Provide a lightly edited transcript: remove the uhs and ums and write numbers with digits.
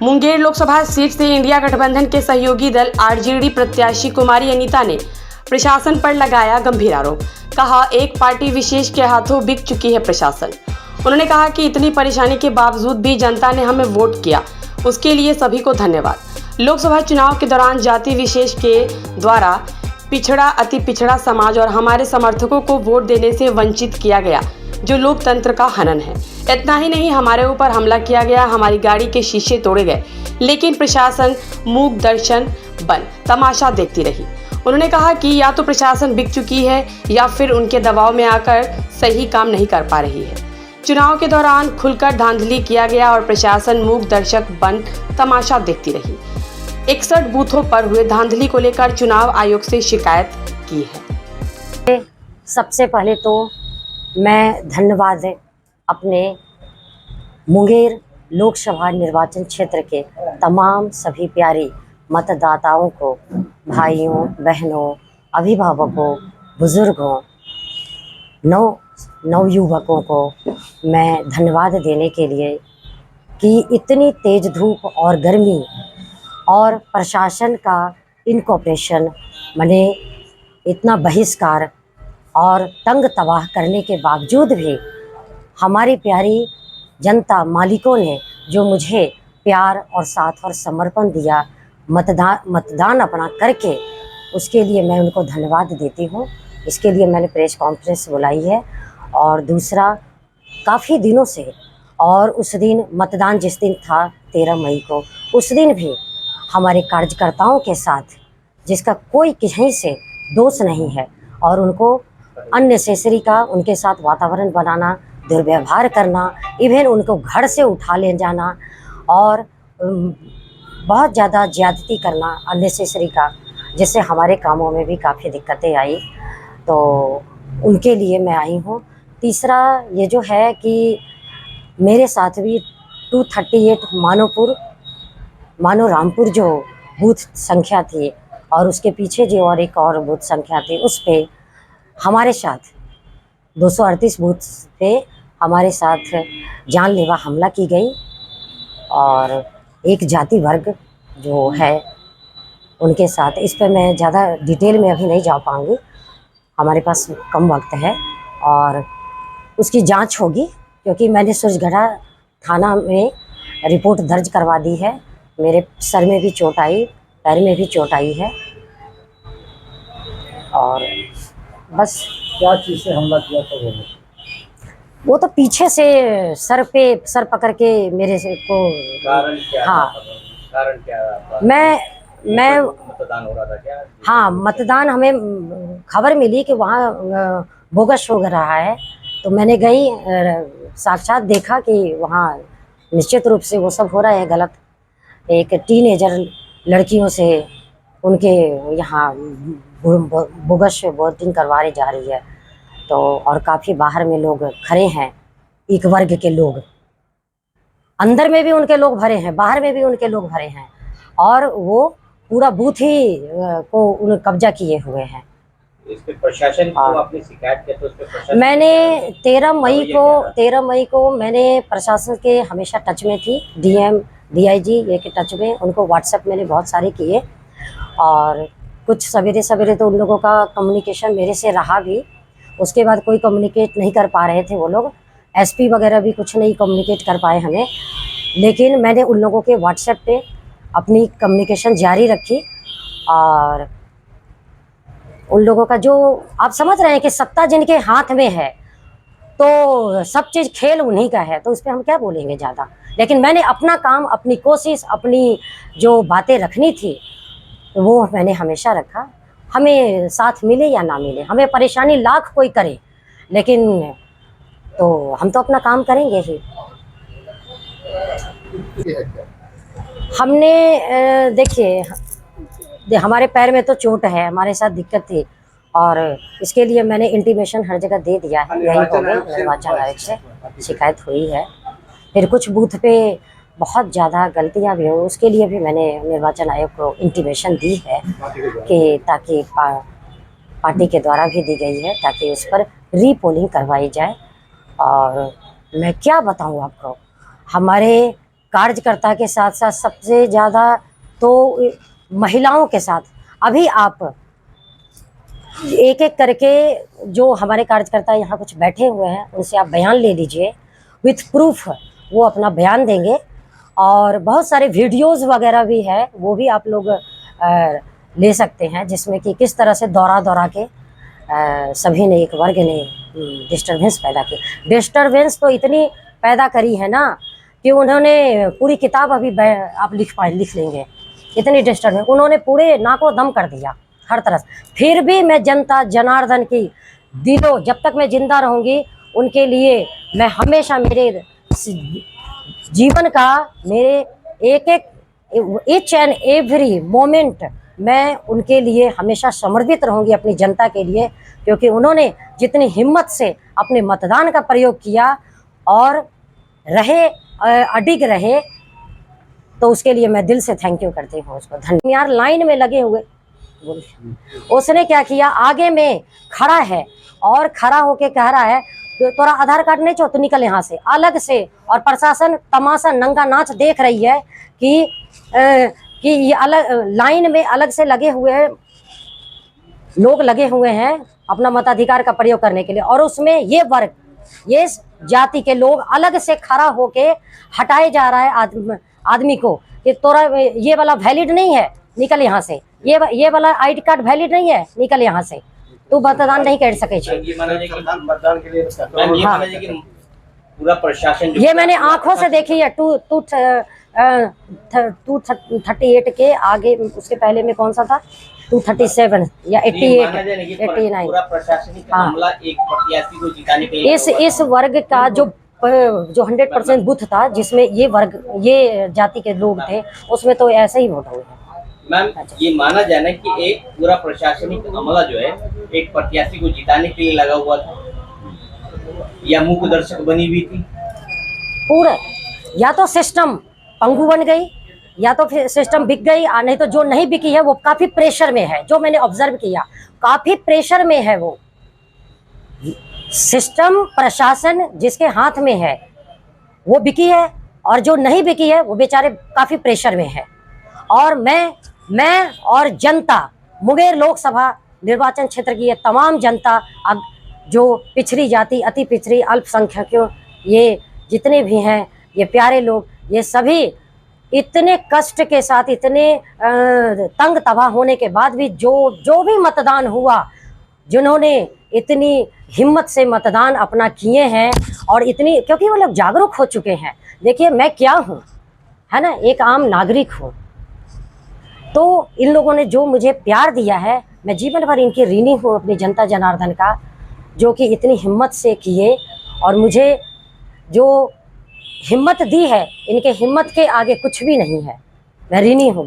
Munger Lok Sabha seat से India गठबंधन के सहयोगी दल आरजेडी प्रत्याशी कुमारी अनीता ने प्रशासन पर लगाया गंभीर आरोप। कहा, एक पार्टी विशेष के हाथों बिक चुकी है प्रशासन। उन्होंने कहा कि इतनी परेशानी के बावजूद भी जनता ने हमें वोट किया, उसके लिए सभी को धन्यवाद। लोकसभा चुनाव के दौरान जाति विशेष के द्वारा पिछड़ा, अति पिछड़ा समाज और हमारे समर्थकों को वोट देने से वंचित किया गया, जो लोकतंत्र का हनन है। इतना ही नहीं, हमारे ऊपर हमला किया गया, हमारी गाड़ी के शीशे तोड़े गए, लेकिन प्रशासन मूक दर्शन बन तमाशा देखती रही। उन्होंने कहा कि या तो प्रशासन बिक चुकी है या फिर उनके दबाव में आकर सही काम नहीं कर पा रही है। चुनाव के दौरान खुलकर धांधली किया गया और प्रशासन मूक दर्शक बन तमाशा देखती रही। 61 बूथों पर हुए धांधली को लेकर चुनाव आयोग से शिकायत की है। सबसे पहले तो मैं धन्यवाद अपने मुंगेर लोकसभा निर्वाचन क्षेत्र के तमाम सभी प्यारे मतदाताओं को, भाइयों बहनों, अभिभावकों, बुजुर्गों, नवयुवकों को मैं धन्यवाद देने के लिए कि इतनी तेज़ धूप और गर्मी और प्रशासन का इनकॉपरेशन, माने इतना बहिष्कार और तंग तबाह करने के बावजूद भी हमारी प्यारी जनता मालिकों ने जो मुझे प्यार और साथ और समर्पण दिया, मतदान अपना करके, उसके लिए मैं उनको धन्यवाद देती हूँ। इसके लिए मैंने प्रेस कॉन्फ्रेंस बुलाई है। और दूसरा, काफ़ी दिनों से, और उस दिन मतदान जिस दिन था 13 मई को, उस दिन भी हमारे कार्यकर्ताओं के साथ, जिसका कोई कहीं से दोष नहीं है, और उनको अननेसेसरी का उनके साथ वातावरण बनाना, दुर्व्यवहार करना, इवन उनको घर से उठा ले जाना और बहुत ज़्यादा ज़्यादती करना अननेसेसरी का, जिससे हमारे कामों में भी काफ़ी दिक्कतें आई। तो उनके लिए मैं आई हूँ। तीसरा ये जो है कि मेरे साथ भी 238 मानो रामपुर जो बूथ संख्या थी, और उसके पीछे जो और एक और बूथ संख्या थी, उस पे हमारे साथ 238 बूथ पे हमारे साथ जानलेवा हमला की गई। और एक जाति वर्ग जो है उनके साथ, इस पे मैं ज़्यादा डिटेल में अभी नहीं जा पाऊँगी, हमारे पास कम वक्त है, और उसकी जांच होगी, क्योंकि मैंने सूरजगढ़ा थाना में रिपोर्ट दर्ज करवा दी है। मेरे सर में भी चोट आई, पैर में भी चोट आई है। और बस। क्या चीज़ से हमला किया था वो तो पीछे से सर पकड़ के मेरे से को। कारण क्या? हाँ, कारण क्या था? मैं मतदान हो रहा था क्या? हाँ, मतदान, हमें खबर मिली कि वहाँ बोगस हो रहा है, तो मैंने गई, साक्षात देखा कि वहाँ निश्चित रूप से वो सब हो रहा है गलत। एक टीनेजर लड़कियों से उनके यहाँ बोगस वोटिंग करवाई जा रही है। तो और काफ़ी बाहर में लोग खड़े हैं, एक वर्ग के लोग, अंदर में भी उनके लोग भरे हैं, बाहर में भी उनके लोग भरे हैं, और वो पूरा बूथ ही को उन्हें कब्जा किए हुए हैं। इस पे प्रशासन को आपने शिकायत किया तो उस पे प्रशासन? मैंने 13 मई को मैंने प्रशासन के हमेशा टच में थी, DM DIG ये के टच में, उनको व्हाट्सएप मैंने बहुत सारे किए, और कुछ सवेरे तो उन लोगों का कम्युनिकेशन मेरे से रहा भी। उसके बाद कोई कम्युनिकेट नहीं कर पा रहे थे वो लोग, SP वगैरह भी कुछ नहीं कम्युनिकेट कर पाए हमें। लेकिन मैंने उन लोगों के व्हाट्सएप पे अपनी कम्युनिकेशन जारी रखी, और उन लोगों का जो आप समझ रहे हैं कि सत्ता जिनके हाथ में है, तो सब चीज़ खेल उन्हीं का है, तो उस पर हम क्या बोलेंगे ज़्यादा। लेकिन मैंने अपना काम, अपनी कोशिश, अपनी जो बातें रखनी थी वो मैंने हमेशा रखा। हमें साथ मिले या ना मिले, हमें परेशानी लाख कोई करे, लेकिन तो हम तो अपना काम करेंगे ही। हमने देखिए, हमारे पैर में तो चोट है, हमारे साथ दिक्कत थी, और इसके लिए मैंने इंटीमेशन हर जगह दे दिया है। यही तो निर्वाचन आयोग से शिकायत हुई है। फिर कुछ बूथ पे बहुत ज़्यादा गलतियां भी हुई, उसके लिए भी मैंने निर्वाचन आयोग को इंटीमेशन दी है कि ताकि पार्टी के द्वारा भी दी गई है, ताकि उस पर रीपोलिंग करवाई जाए। और मैं क्या बताऊं आपको, हमारे कार्यकर्ता के साथ साथ सबसे ज़्यादा तो महिलाओं के साथ अभी आप एक एक करके जो हमारे कार्यकर्ता यहाँ कुछ बैठे हुए हैं उनसे आप बयान ले लीजिए विथ प्रूफ, वो अपना बयान देंगे। और बहुत सारे वीडियोस वगैरह भी है, वो भी आप लोग ले सकते हैं, जिसमें कि किस तरह से दौरा के सभी ने, एक वर्ग ने डिस्टर्बेंस पैदा की। डिस्टर्बेंस तो इतनी पैदा करी है ना कि उन्होंने पूरी किताब अभी आप लिख लेंगे, इतनी डिस्टर्बेंस उन्होंने पूरे नाको दम कर दिया हर तरह से। फिर भी मैं जनता जनार्दन की दिलों, जब तक मैं जिंदा रहूँगी उनके लिए मैं हमेशा, मेरे जीवन का मेरे ईच एंड एवरी मोमेंट मैं उनके लिए हमेशा समर्पित रहूँगी, अपनी जनता के लिए, क्योंकि उन्होंने जितनी हिम्मत से अपने मतदान का प्रयोग किया और अडिग रहे, तो उसके लिए मैं दिल से थैंक यू करती हूँ उसको। धन्यवाद। यार लाइन में लगे हुए, उसने क्या किया, आगे में खड़ा है और खड़ा होके कह रहा है तोरा आधार कार्ड नहीं चाहिए तो निकल यहाँ से, अलग से। और प्रशासन तमाशा नंगा नाच देख रही है कि ये अलग लाइन में अलग से लगे हुए हैं, लोग लगे हुए हैं अपना मताधिकार का प्रयोग करने के लिए, और उसमें ये वर्ग, ये जाति के लोग अलग से खड़ा होके हटाए जा रहा है आदमी को कि तोरा ये वाला वैलिड नहीं है, निकल यहाँ से, ये वाला आईडी कार्ड वैलिड नहीं है, निकल यहाँ से, तू मतदान नहीं कर सके। मतदान के लिए पूरा प्रशासन, ये मैंने आंखों से देखी है। 238 के आगे, उसके पहले में कौन सा था, 237 या 88 89। पूरा प्रशासनिक मामला एक प्रत्याशी को जिताने के लिए इस वर्ग का जो 100% बूथ था, जिसमें ये वर्ग, ये जाति के लोग थे, उसमें तो ऐसे ही वोट हुए हैं। मैम, ये माना जाना कि एक पूरा प्रशासनिक अमला जो है एक प्रत्याशी को जिताने के लिए लगा हुआ था, या मुख्य दर्शक बनी हुई थी पूरा, या तो सिस्टम पंगु बन गई, या तो फिर सिस्टम बिक गई, नहीं तो जो नहीं बिकी है वो काफी प्रेशर में है। जो मैंने ऑब्जर्व किया, काफी प्रेशर में है वो सिस्टम, प्रशासन जिसके हाथ में है वो बिकी है, और जो नहीं बिकी है वो बेचारे काफी प्रेशर में है। और मैं और जनता, मुंगेर लोकसभा निर्वाचन क्षेत्र की ये तमाम जनता, अब जो पिछड़ी जाति, अति पिछड़ी, अल्पसंख्यकों, ये जितने भी हैं, ये प्यारे लोग, ये सभी इतने कष्ट के साथ, इतने तंग तबाह होने के बाद भी जो भी मतदान हुआ, जिन्होंने इतनी हिम्मत से मतदान अपना किए हैं, और इतनी, क्योंकि वो लोग जागरूक हो चुके हैं। देखिए मैं क्या हूँ, है ना, एक आम नागरिक हूँ, तो इन लोगों ने जो मुझे प्यार दिया है, मैं जीवन भर इनकी ऋणी हूँ, अपनी जनता जनार्दन का, जो कि इतनी हिम्मत से किए, और मुझे जो हिम्मत दी है, इनके हिम्मत के आगे कुछ भी नहीं है, मैं ऋणी हूँ।